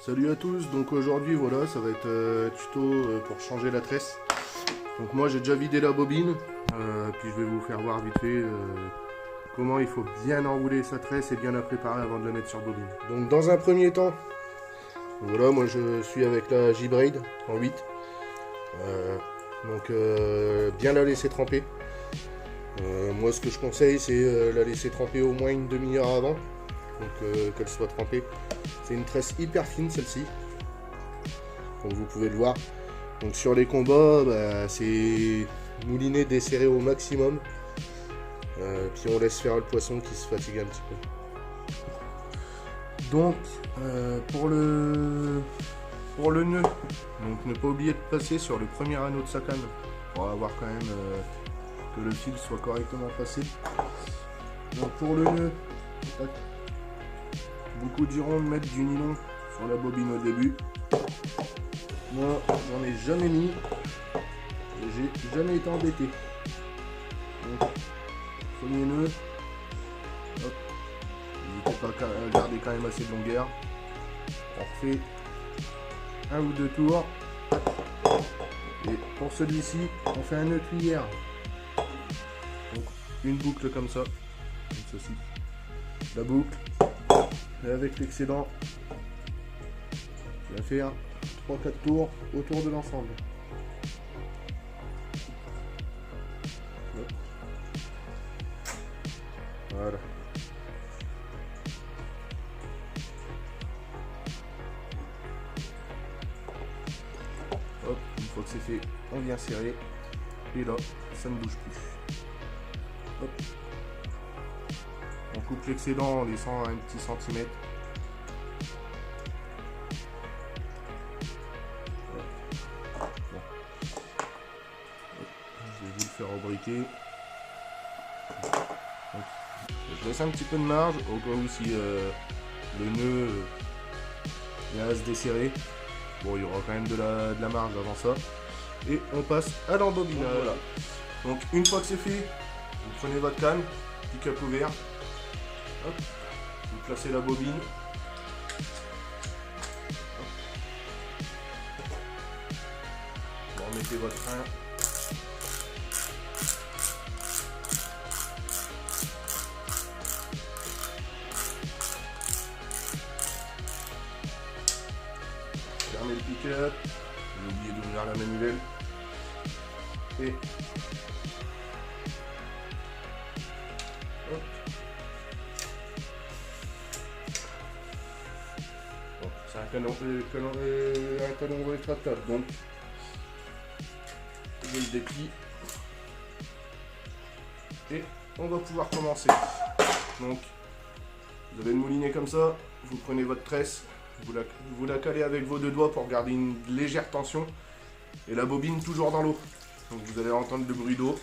Salut à tous, donc aujourd'hui voilà, ça va être tuto pour changer la tresse. Donc moi j'ai déjà vidé la bobine, puis je vais vous faire voir vite fait comment il faut bien enrouler sa tresse et bien la préparer avant de la mettre sur bobine. Donc dans un premier temps, voilà, moi je suis avec la J-Braid en 8. Bien la laisser tremper. Moi ce que je conseille c'est la laisser tremper au moins une demi-heure avant, donc qu'elle soit trempée. C'est une tresse hyper fine celle-ci, comme vous pouvez le voir. Donc sur les combats, c'est mouliné, desserré au maximum. Puis on laisse faire le poisson qui se fatigue un petit peu. Donc pour le nœud, donc ne pas oublier de passer sur le premier anneau de sa canne pour avoir quand même que le fil soit correctement passé. Donc pour le nœud, beaucoup diront de mettre du nylon sur la bobine au début. Moi, j'en ai jamais mis et j'ai jamais été embêté. Donc, premier nœud, hop, n'hésitez pas à garder quand même assez de longueur. On refait un ou deux tours. Et pour celui-ci, on fait un nœud cuillère. Donc, une boucle comme ça, comme ceci. La boucle, et avec l'excédent, je vais faire 3-4 tours autour de l'ensemble. Voilà. Hop, une fois que c'est fait, on vient serrer. Et là, ça ne bouge plus. Hop. On coupe l'excédent en laissant un petit centimètre. Je vais vous le faire rebriquer. Donc, je laisse un petit peu de marge au cas où si le nœud vient à se desserrer. Bon, il y aura quand même de la marge avant ça. Et on passe à l'embobinage. Voilà. Donc une fois que c'est fait, vous prenez votre canne, petit cap ouvert. Hop, vous placez la bobine. Hop. Vous remettez votre frein. Fermez le pick-up. J'ai oublié d'ouvrir la manivelle. Et hop. Bon, c'est un canon rétractable, donc je le déplie et on va pouvoir commencer. Donc vous avez le moulinet comme ça, vous prenez votre tresse, vous la calez avec vos deux doigts pour garder une légère tension et la bobine toujours dans l'eau. Donc vous allez entendre le bruit d'eau.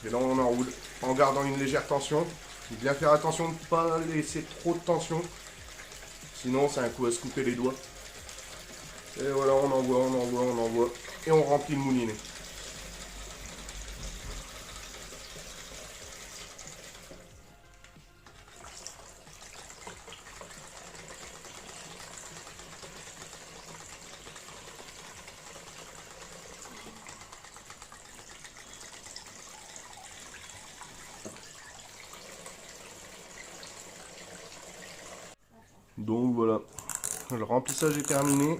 Et là on enroule en gardant une légère tension. Il faut bien faire attention de ne pas laisser trop de tension. Sinon c'est un coup à se couper les doigts. Et voilà, on envoie. Et on remplit le moulinet. Donc voilà, le remplissage est terminé.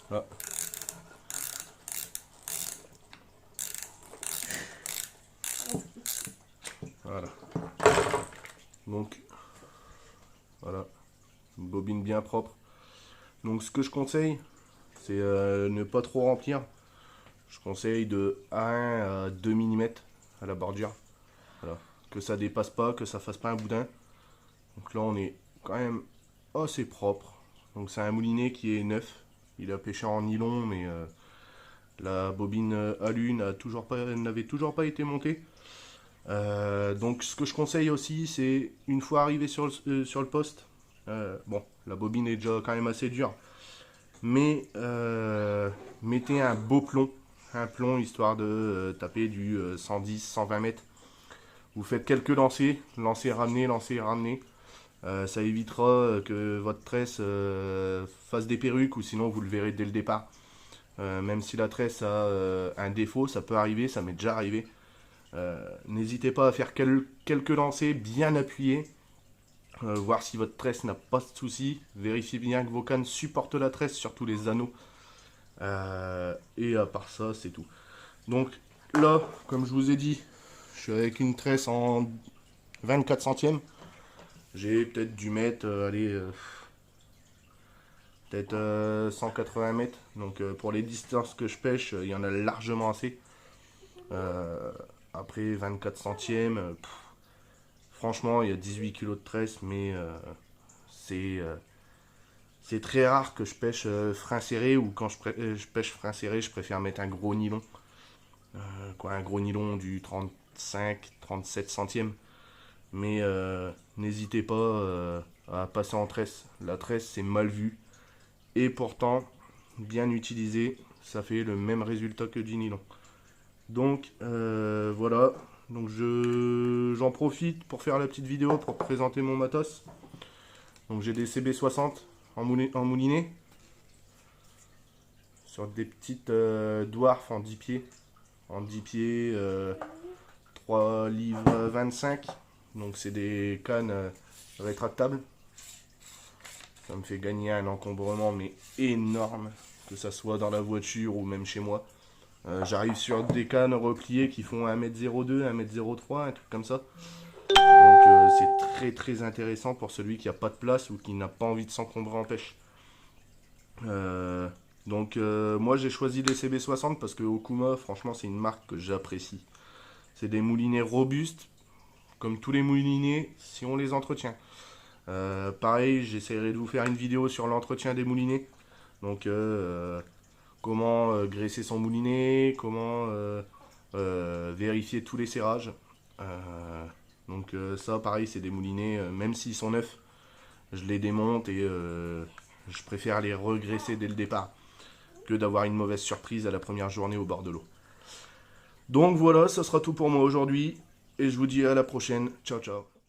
Là. Voilà. Donc voilà, une bobine bien propre. Donc ce que je conseille, c'est ne pas trop remplir. Je conseille de 1 à 2 mm à la bordure. Voilà. Que ça dépasse pas, que ça fasse pas un boudin. Donc là on est quand même assez propre. Donc c'est un moulinet qui est neuf. Il a pêché en nylon, mais la bobine alu n'avait toujours pas été montée. Donc ce que je conseille aussi, c'est une fois arrivé sur le poste, bon, la bobine est déjà quand même assez dure, mais mettez un beau plomb, un plomb histoire de taper du 110-120 mètres Vous faites quelques lancers, lancer, ramener, lancer, ramener. Ça évitera que votre tresse fasse des perruques ou sinon vous le verrez dès le départ. Même si la tresse a un défaut, ça peut arriver, ça m'est déjà arrivé. N'hésitez pas à faire quelques lancers bien appuyés. Voir si votre tresse n'a pas de soucis. Vérifiez bien que vos cannes supportent la tresse, surtout les anneaux. Et à part ça, c'est tout. Donc là, comme je vous ai dit, je suis avec une tresse en 24 centièmes. J'ai peut-être dû mettre, peut-être 180 mètres. Donc pour les distances que je pêche, il y en a largement assez. Après 24 centièmes, franchement, il y a 18 kg de tresse, mais c'est très rare que je pêche frein serré, ou quand je pêche frein serré, je préfère mettre un gros nylon. Un gros nylon du 35-37 centièmes. Mais n'hésitez pas à passer en tresse. La tresse, c'est mal vu. Et pourtant, bien utilisé, ça fait le même résultat que du nylon. Donc voilà. Donc j'en profite pour faire la petite vidéo pour présenter mon matos. Donc j'ai des CB60 en moulinet. Sur des petites dwarfs en 10 pieds. En 10 pieds, 3 livres 25. Donc c'est des cannes rétractables. Ça me fait gagner un encombrement mais énorme, que ça soit dans la voiture ou même chez moi. J'arrive sur des cannes repliées qui font 1m02, 1m03, un truc comme ça. Donc c'est très très intéressant pour celui qui n'a pas de place ou qui n'a pas envie de s'encombrer en pêche. Moi j'ai choisi les CB60 parce que Okuma, franchement, c'est une marque que j'apprécie. C'est des moulinets robustes, comme tous les moulinets, si on les entretient. Pareil, j'essaierai de vous faire une vidéo sur l'entretien des moulinets. Donc comment graisser son moulinet, comment vérifier tous les serrages. Ça pareil, c'est des moulinets, même s'ils sont neufs, je les démonte et je préfère les regraisser dès le départ que d'avoir une mauvaise surprise à la première journée au bord de l'eau. Donc voilà, ça sera tout pour moi aujourd'hui et je vous dis à la prochaine. Ciao ciao.